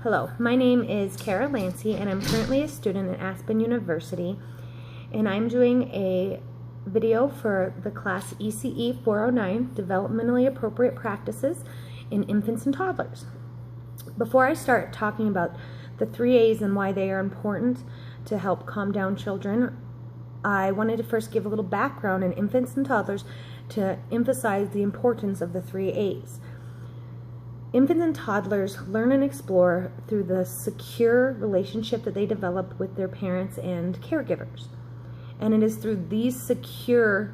Hello, my name is Kara Lancey and I'm currently a student at Aspen University, and I'm doing a video for the class ECE 409, Developmentally Appropriate Practices in Infants and Toddlers. Before I start talking about the 3 A's and why they are important to help calm down children, I wanted to first give a little background in infants and toddlers to emphasize the importance of the 3 A's. Infants and toddlers learn and explore through the secure relationship that they develop with their parents and caregivers. And it is through these secure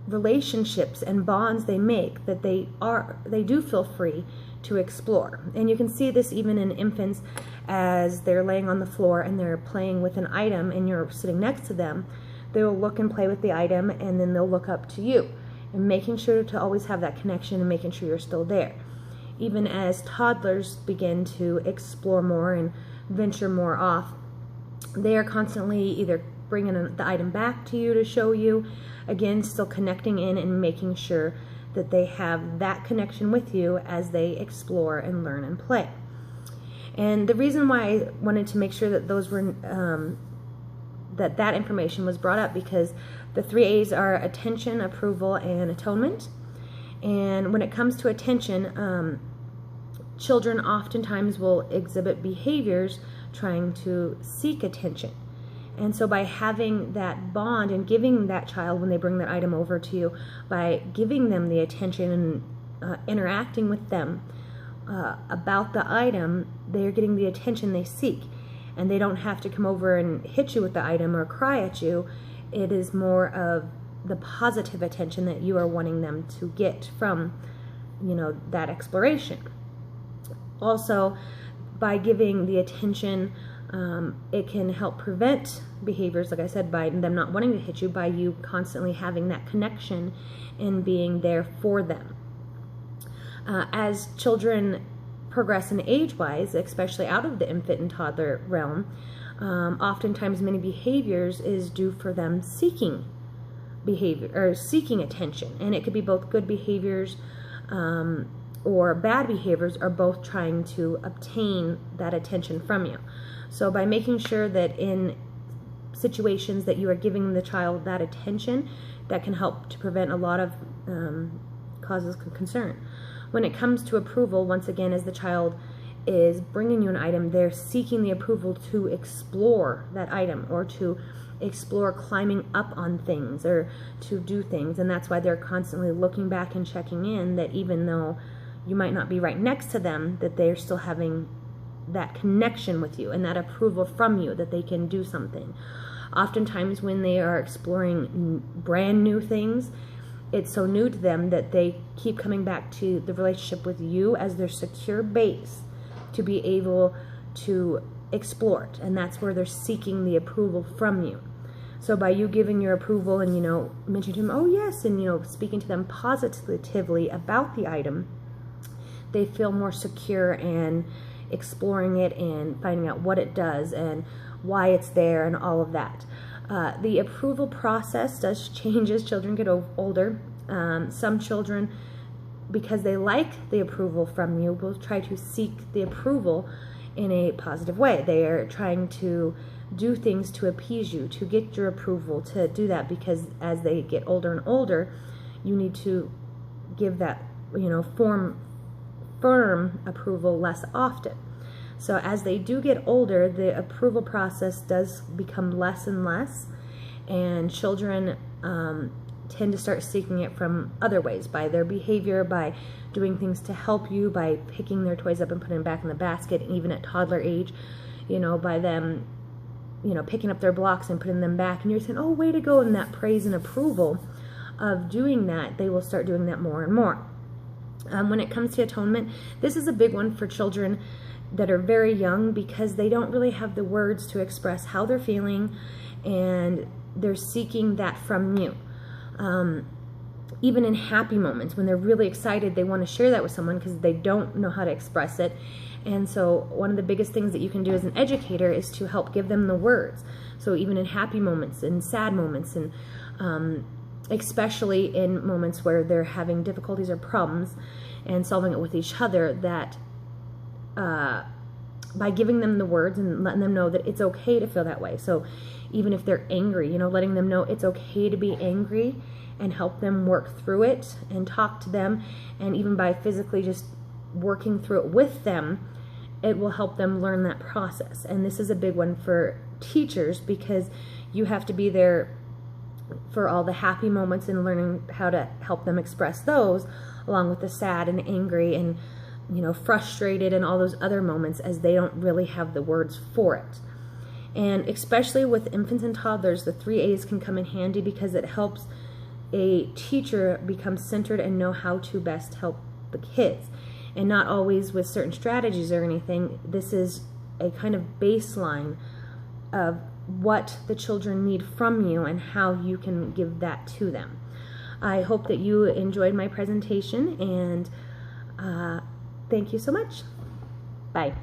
relationships and bonds they make that they do feel free to explore. And you can see this even in infants as they're laying on the floor and they're playing with an item and you're sitting next to them. They will look and play with the item and then they'll look up to you, and making sure to always have that connection and making sure you're still there. Even as toddlers begin to explore more and venture more off, they are constantly either bringing the item back to you to show you, again, still connecting in and making sure that they have that connection with you as they explore and learn and play. And the reason why I wanted to make sure that those were that information was brought up, because the 3 A's are attention, approval, and atonement. And when it comes to attention, children oftentimes will exhibit behaviors trying to seek attention. And so by having that bond and giving that child, when they bring that item over to you, by giving them the attention and interacting with them about the item, they're getting the attention they seek. And they don't have to come over and hit you with the item or cry at you. It is more of the positive attention that you are wanting them to get from, that exploration. Also, by giving the attention, it can help prevent behaviors, like I said, by them not wanting to hit you, by you constantly having that connection and being there for them. As children progress in age-wise, especially out of the infant and toddler realm, oftentimes many behaviors is due for them seeking behavior or seeking attention, and it could be both good behaviors or bad behaviors, are both trying to obtain that attention from you. So by making sure that in situations that you are giving the child that attention, that can help to prevent a lot of causes of concern. When it comes to approval, once again, as the child is bringing you an item, they're seeking the approval to explore that item or to explore climbing up on things or to do things. And that's why they're constantly looking back and checking in, that even though you might not be right next to them, that they're still having that connection with you and that approval from you that they can do something. Oftentimes when they are exploring brand new things, it's so new to them that they keep coming back to the relationship with you as their secure base to be able to explore it. And that's where they're seeking the approval from you. So by you giving your approval and, mentioning to them, oh yes, and, speaking to them positively about the item, they feel more secure and exploring it and finding out what it does and why it's there and all of that. The approval process does change as children get older. Some children, because they like the approval from you, will try to seek the approval in a positive way. They are trying to do things to appease you, to get your approval, to do that, because as they get older and older, you need to give that, firm approval less often. So as they do get older, the approval process does become less and less, and children tend to start seeking it from other ways, by their behavior, by doing things to help you, by picking their toys up and putting them back in the basket, even at toddler age, by them, picking up their blocks and putting them back, and you're saying, oh, way to go, and that praise and approval of doing that, they will start doing that more and more. When it comes to atonement, this is a big one for children that are very young, because they don't really have the words to express how they're feeling, and they're seeking that from you. Even in happy moments, when they're really excited, they want to share that with someone because they don't know how to express it. And so one of the biggest things that you can do as an educator is to help give them the words. So even in happy moments and sad moments, and especially in moments where they're having difficulties or problems and solving it with each other, that by giving them the words and letting them know that it's okay to feel that way. So even if they're angry, letting them know it's okay to be angry, and help them work through it and talk to them. And even by physically just working through it with them, it will help them learn that process. And this is a big one for teachers, because you have to be there for all the happy moments and learning how to help them express those, along with the sad and angry and frustrated and all those other moments, as they don't really have the words for it. And especially with infants and toddlers, the 3 A's can come in handy, because it helps a teacher become centered and know how to best help the kids. And not always with certain strategies or anything. This is a kind of baseline of what the children need from you and how you can give that to them. I hope that you enjoyed my presentation, and thank you so much. Bye.